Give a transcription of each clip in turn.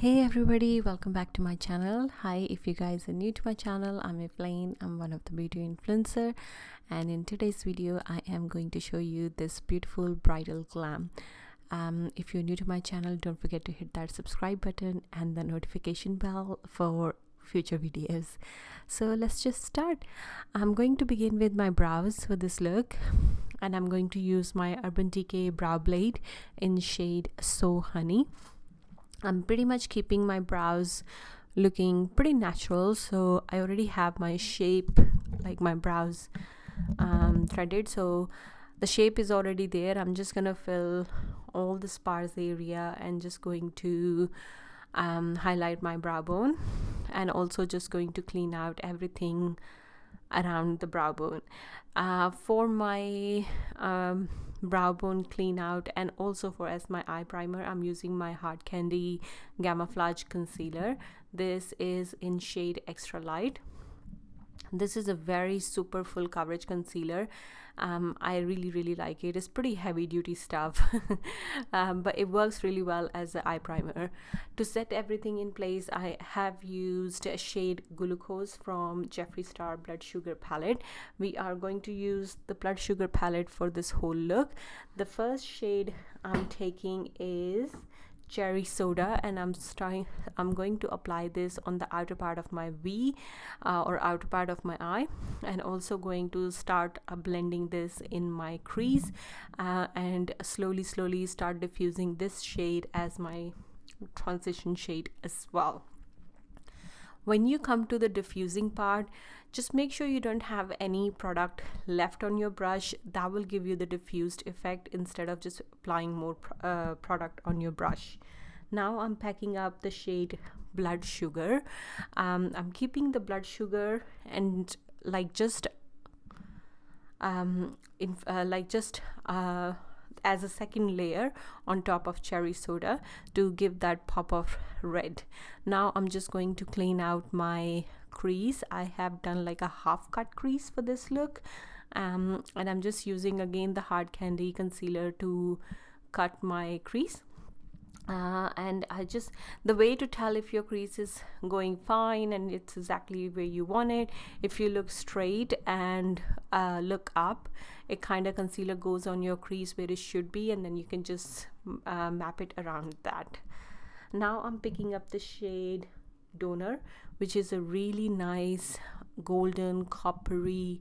Hey everybody, welcome back to my channel. Hi, if you guys are new to my channel, I'm Evelyn. I'm one of the beauty influencer, and in today's video I am going to show you this beautiful bridal glam. If you're new to my channel, don't forget to hit that subscribe button and the notification bell for future videos. So let's just start. I'm going to begin with my brows for this look, and I'm going to use my Urban Decay brow blade in shade So Honey. I'm pretty much keeping my brows looking pretty natural, so I already have my shape, like my brows threaded, so the shape is already there. I'm just gonna fill all the sparse area and just going to highlight my brow bone, and also just going to clean out everything around the brow bone. For my brow bone clean out and also for as my eye primer, I'm using my Hard Candy Camouflage concealer. This is in shade Extra Light. This is a very super full coverage concealer. I really like it. It's pretty heavy duty stuff, but it works really well as an eye primer. To set everything in place, I have used a shade Glucose from Jeffree Star Blood Sugar palette. We are going to use the Blood Sugar palette for this whole look. The first shade I'm taking is Cherry Soda, and I'm going to apply this on the outer part of my V or outer part of my eye, and also going to start blending this in my crease and slowly start diffusing this shade as my transition shade as well. When you come to the diffusing part, just make sure you don't have any product left on your brush. That will give you the diffused effect instead of just applying more product on your brush. Now I'm packing up the shade Blood Sugar. I'm keeping the Blood Sugar and as a second layer on top of Cherry Soda to give that pop of red. Now I'm just going to clean out my crease. I have done like a half cut crease for this look, and I'm just using again the Hard Candy concealer to cut my crease. And the way to tell if your crease is going fine and it's exactly where you want it, if you look straight and look up, it kind of concealer goes on your crease where it should be, and then you can just map it around that. Now I'm picking up the shade Donor, which is a really nice golden coppery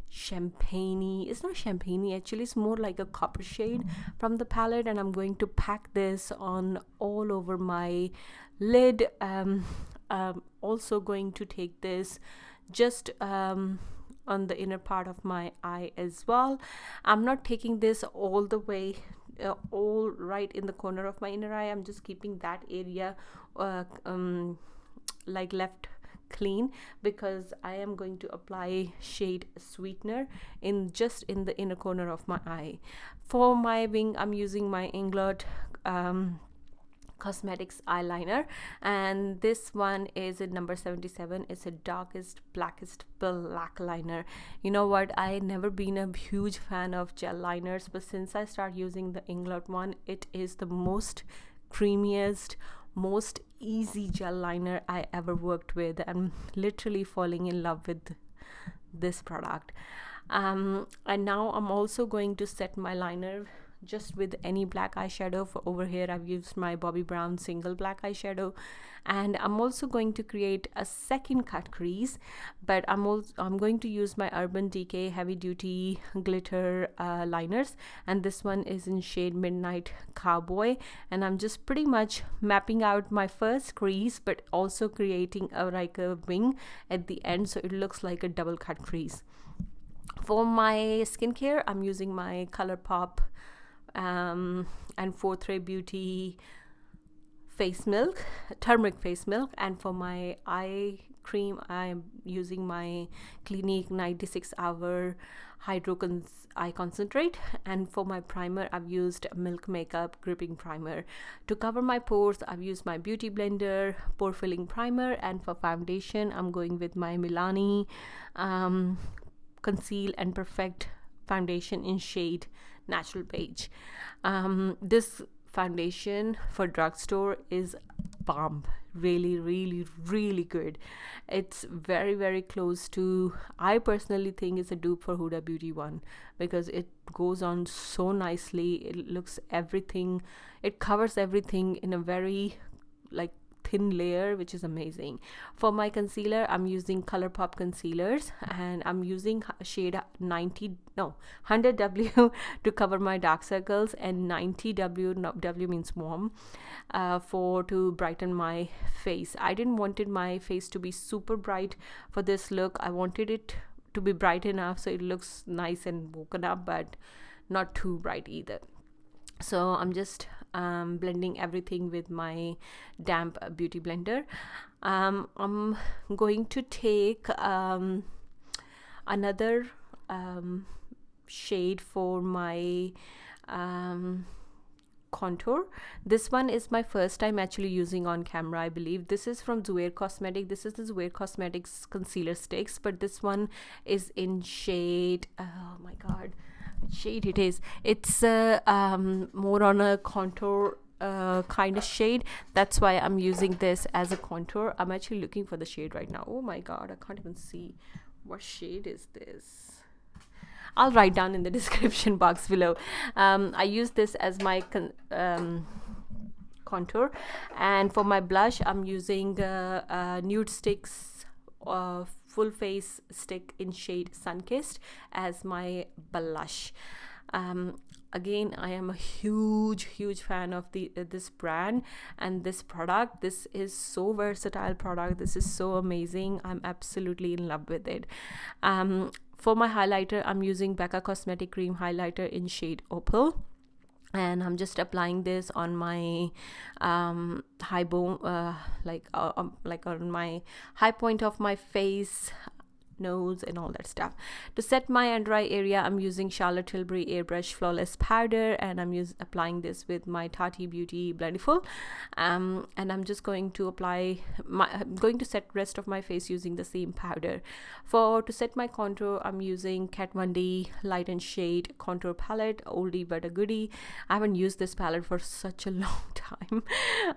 champagne. It's not champagne actually, it's more like a copper shade from the palette, and I'm going to pack this on all over my lid. Also going to take this just on the inner part of my eye as well. I'm not taking this all the way all right in the corner of my inner eye. I'm just keeping that area like left clean, because I am going to apply shade Sweetener in the inner corner of my eye. For my wing, I'm using my Inglot Cosmetics eyeliner, and this one is in number 77. It's a darkest blackest black liner. You know what, I never been a huge fan of gel liners, but since I start using the Inglot one, it is the most creamiest, most easy gel liner I ever worked with. I'm literally falling in love with this product. And now I'm also going to set my liner just with any black eyeshadow. For over here I've used my Bobbi Brown single black eyeshadow, and I'm also going to create a second cut crease, but I'm going to use my Urban Decay heavy duty glitter liners, and this one is in shade Midnight Cowboy, and I'm just pretty much mapping out my first crease but also creating like a wing at the end, so it looks like a double cut crease. For my skincare, I'm using my ColourPop and 4th Beauty face milk, turmeric face milk, and for my eye cream I'm using my Clinique 96-hour hydro eye concentrate, and for my primer I've used Milk Makeup gripping primer. To cover my pores, I've used my Beauty Blender pore filling primer, and for foundation I'm going with my Milani Conceal and Perfect foundation in shade Natural Beige. This foundation for drugstore is bomb. Really, really, really good. It's very, very close to, I personally think it's a dupe for Huda Beauty one, because it goes on so nicely. It looks everything, it covers everything in a very like thin layer, which is amazing. For my concealer, I'm using ColourPop concealers, and I'm using shade 100W to cover my dark circles, and 90W, no, W means warm, to brighten my face. I didn't wanted my face to be super bright for this look. I wanted it to be bright enough so it looks nice and woken up, but not too bright either. So I'm just blending everything with my damp beauty blender. I'm going to take another shade for my contour. This one is my first time actually using on camera, I believe. This is from Zuair Cosmetics. This is the Zuair Cosmetics concealer sticks, but this one is in shade, oh my god, shade it is, it's more on a contour kind of shade. That's why I'm using this as a contour. I'm actually looking for the shade right now. Oh my god, I can't even see. What shade is this? I'll write down in the description box below. I use this as my contour, and for my blush I'm using Nude Sticks full face stick in shade Sunkissed as my blush. Again, I am a huge fan of this brand and this product. This is so versatile product. This is so amazing. I'm absolutely in love with it. For my highlighter, I'm using Becca Cosmetic Cream highlighter in shade Opal, and I'm just applying this on my high bone, like on my high point of my face, nose, and all that stuff. To set my under eye area, I'm using Charlotte Tilbury Airbrush Flawless Powder, and I'm applying this with my Tati Beauty Blendiful, and I'm just going to apply I'm going to set rest of my face using the same powder. To set my contour, I'm using Kat Von D Light and Shade contour palette, oldie but a goodie. I haven't used this palette for such a long time.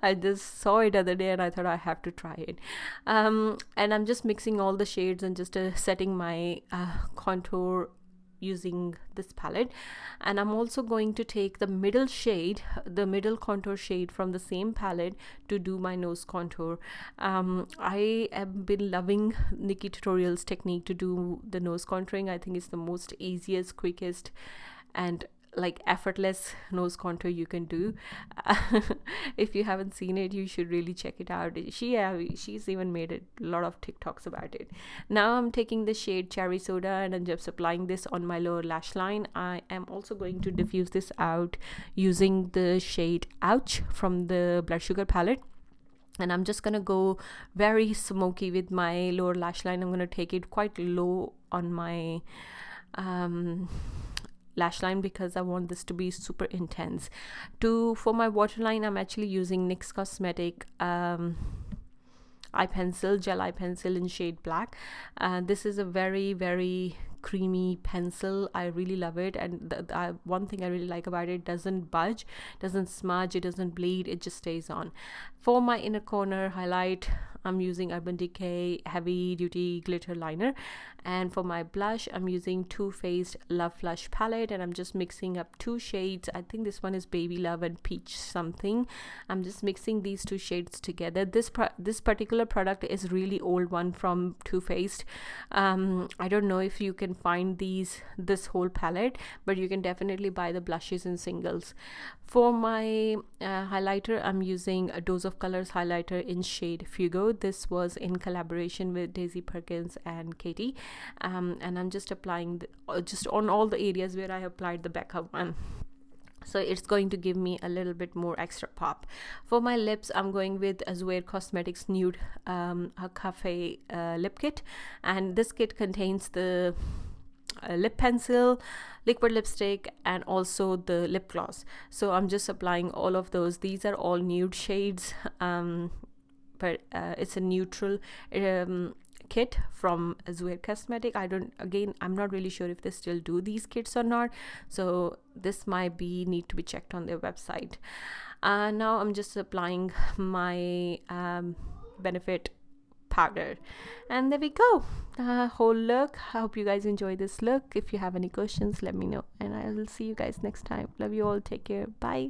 I just saw it the other day and I thought I have to try it. And I'm just mixing all the shades and just setting my contour using this palette. And I'm also going to take the middle contour shade from the same palette to do my nose contour. I have been loving Nikki Tutorials technique to do the nose contouring. I think it's the most easiest, quickest, and like effortless nose contour you can do. If you haven't seen it, you should really check it out. She's even made a lot of TikToks about it. Now I'm taking the shade Cherry Soda and I'm just applying this on my lower lash line. I am also going to diffuse this out using the shade Ouch from the Blood Sugar palette. And I'm just gonna go very smoky with my lower lash line. I'm gonna take it quite low on my lash line because I want this to be super intense. For my waterline, I'm actually using NYX Cosmetic gel eye pencil in shade Black. This is a very creamy pencil. I really love it, and one thing I really like about it, doesn't budge, doesn't smudge, it doesn't bleed, it just stays on. For my inner corner highlight, I'm using Urban Decay Heavy Duty Glitter Liner, and for my blush, I'm using Too Faced Love Flush palette, and I'm just mixing up two shades. I think this one is Baby Love and Peach something. I'm just mixing these two shades together. This particular product is really old one from Too Faced. I don't know if you can find this whole palette, but you can definitely buy the blushes in singles. For my highlighter, I'm using a Dose of Colors highlighter in shade Fugo. This was in collaboration with Daisy Perkins and Katie, and I'm just applying just on all the areas where I applied the Becca one, so it's going to give me a little bit more extra pop. For my lips, I'm going with Zuair Cosmetics Nude Cafe lip kit, and this kit contains the lip pencil, liquid lipstick, and also the lip gloss. So I'm just applying all of those. These are all nude shades, but it's a neutral kit from Zuair Cosmetic. I'm not really sure if they still do these kits or not, so this might need to be checked on their website. Now I'm just applying my Benefit powder, and there we go, the whole look. I hope you guys enjoy this look. If you have any questions, let me know, and I will see you guys next time. Love you all, take care, bye.